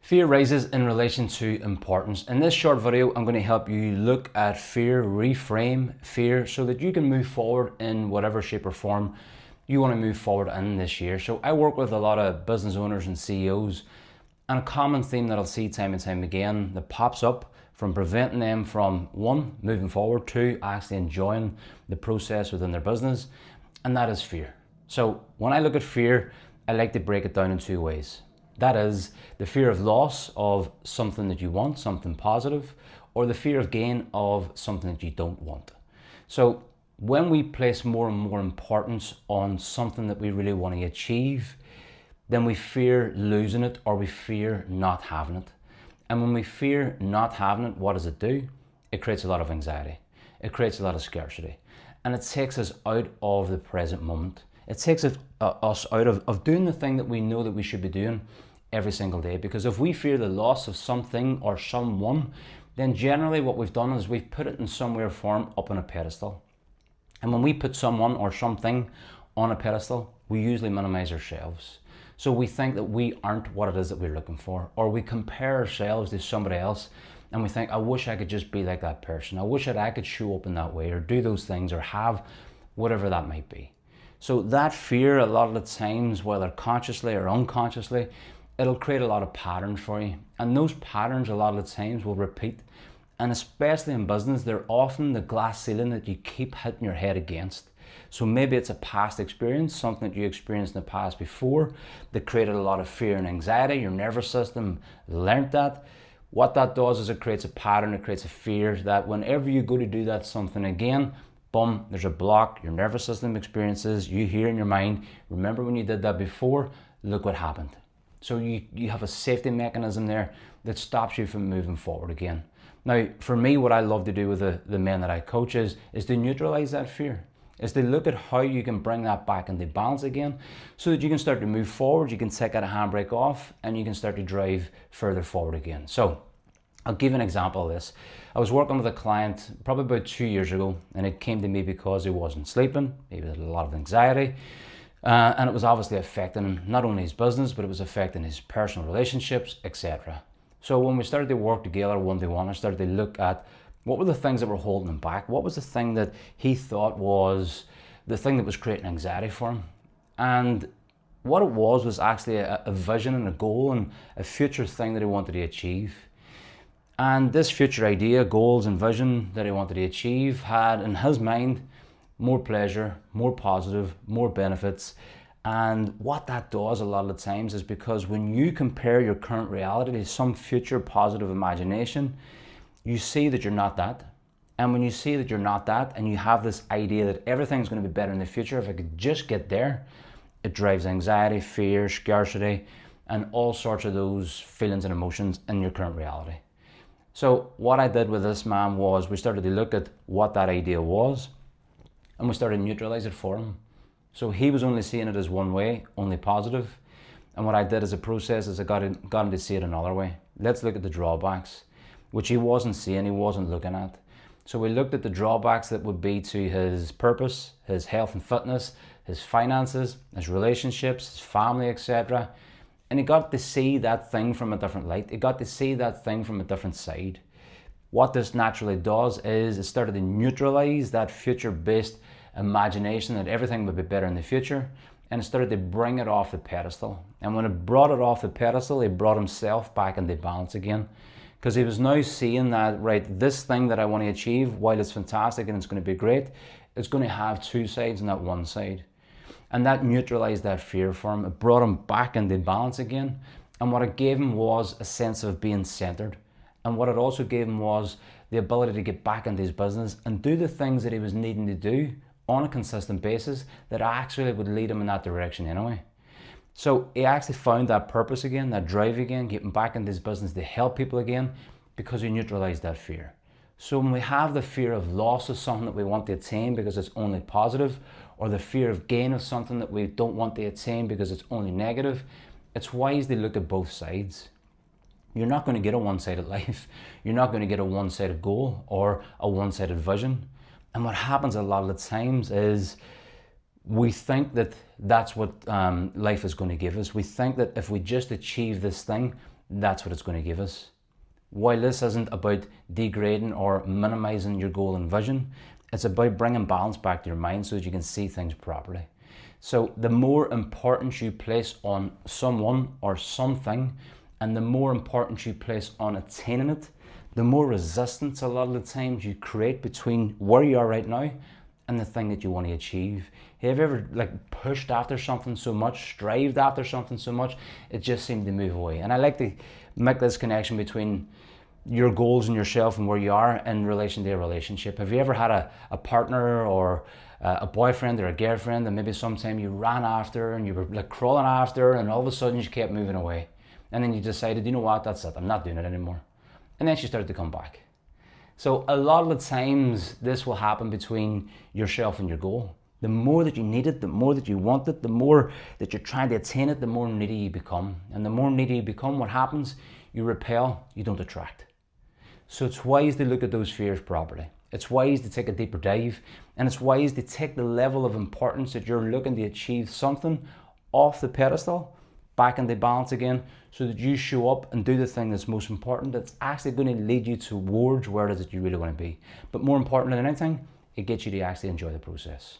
Fear rises in relation to importance. In this short video, I'm going to help you look at fear, reframe fear so that you can move forward in whatever shape or form you want to move forward in this year. So I work with a lot of business owners and CEOs, and a common theme that I'll see time and time again that pops up from preventing them from one, moving forward, two, actually enjoying the process within their business, and that is fear. So when I look at fear, I like to break it down in two ways. That is the fear of loss of something that you want, something positive, or the fear of gain of something that you don't want. So when we place more and more importance on something that we really want to achieve, then we fear losing it or we fear not having it. And when we fear not having it, what does it do? It creates a lot of anxiety. It creates a lot of scarcity. And it takes us out of the present moment. It takes us out of doing the thing that we know that we should be doing every single day. Because if we fear the loss of something or someone, then generally what we've done is we've put it in some way or form up on a pedestal. And when we put someone or something on a pedestal, we usually minimize ourselves. So we think that we aren't what it is that we're looking for, or we compare ourselves to somebody else and we think, I wish I could just be like that person. I wish that I could show up in that way or do those things or have whatever that might be. So that fear, a lot of the times, whether consciously or unconsciously, it'll create a lot of patterns for you. And those patterns, a lot of the times, will repeat. And especially in business, they're often the glass ceiling that you keep hitting your head against. So maybe it's a past experience, something that you experienced in the past before that created a lot of fear and anxiety. Your nervous system learned that. What that does is it creates a pattern, it creates a fear that whenever you go to do that something again, boom, there's a block, your nervous system experiences, you hear in your mind, remember when you did that before, look what happened. So you have a safety mechanism there that stops you from moving forward again. Now, for me, what I love to do with the men that I coach is to neutralize that fear, is to look at how you can bring that back into balance again so that you can start to move forward, you can take that handbrake off, and you can start to drive further forward again. So I'll give an example of this. I was working with a client probably about 2 years ago, and it came to me because he wasn't sleeping, he had a lot of anxiety, and it was obviously affecting not only his business, but it was affecting his personal relationships, etc. So when we started to work together one-to-one, I started to look at what were the things that were holding him back? What was the thing that he thought was the thing that was creating anxiety for him? And what it was actually a vision and a goal and a future thing that he wanted to achieve. And this future idea, goals and vision that he wanted to achieve had in his mind more pleasure, more positive, more benefits. And what that does a lot of the times is because when you compare your current reality to some future positive imagination, you see that you're not that. And when you see that you're not that and you have this idea that everything's going to be better in the future, if I could just get there, it drives anxiety, fear, scarcity, and all sorts of those feelings and emotions in your current reality. So what I did with this man was we started to look at what that idea was and we started to neutralize it for him. So he was only seeing it as one way, only positive. And what I did as a process is I got him to see it another way. Let's look at the drawbacks, which he wasn't seeing, he wasn't looking at. So we looked at the drawbacks that would be to his purpose, his health and fitness, his finances, his relationships, his family, etc. And he got to see that thing from a different light. He got to see that thing from a different side. What this naturally does is it started to neutralize that future-based imagination that everything would be better in the future, and it started to bring it off the pedestal. And when it brought it off the pedestal, he brought himself back into balance again, because he was now seeing that, right, this thing that I want to achieve, while it's fantastic and it's going to be great, it's going to have two sides and not one side. And that neutralized that fear for him. It brought him back into balance again. And what it gave him was a sense of being centered. And what it also gave him was the ability to get back into his business and do the things that he was needing to do on a consistent basis that actually would lead him in that direction anyway. So he actually found that purpose again, that drive again, getting back into his business to help people again, because he neutralized that fear. So when we have the fear of loss of something that we want to attain because it's only positive, or the fear of gain of something that we don't want to attain because it's only negative, it's wise to look at both sides. You're not going to get a one-sided life. You're not going to get a one-sided goal or a one-sided vision. And what happens a lot of the times is we think that that's what life is going to give us. We think that if we just achieve this thing, that's what it's going to give us. While this isn't about degrading or minimizing your goal and vision, it's about bringing balance back to your mind so that you can see things properly. So the more importance you place on someone or something, and the more importance you place on attaining it, the more resistance a lot of the times you create between where you are right now and the thing that you want to achieve. Have you ever pushed after something so much, strived after something so much, it just seemed to move away? And I like to make this connection between your goals and yourself and where you are in relation to a relationship. Have you ever had a partner or a boyfriend or a girlfriend that maybe sometime you ran after and you were crawling after, and all of a sudden you kept moving away, and then you decided, you know what, that's it, I'm not doing it anymore, and then she started to come back? So a lot of the times this will happen between yourself and your goal. The more that you need it, the more that you want it, the more that you're trying to attain it, the more needy you become. And the more needy you become, what happens? You repel, you don't attract. So it's wise to look at those fears properly. It's wise to take a deeper dive, and it's wise to take the level of importance that you're looking to achieve something off the pedestal, back into balance again, so that you show up and do the thing that's most important, that's actually going to lead you towards where it is that you really want to be. But more important than anything, it gets you to actually enjoy the process.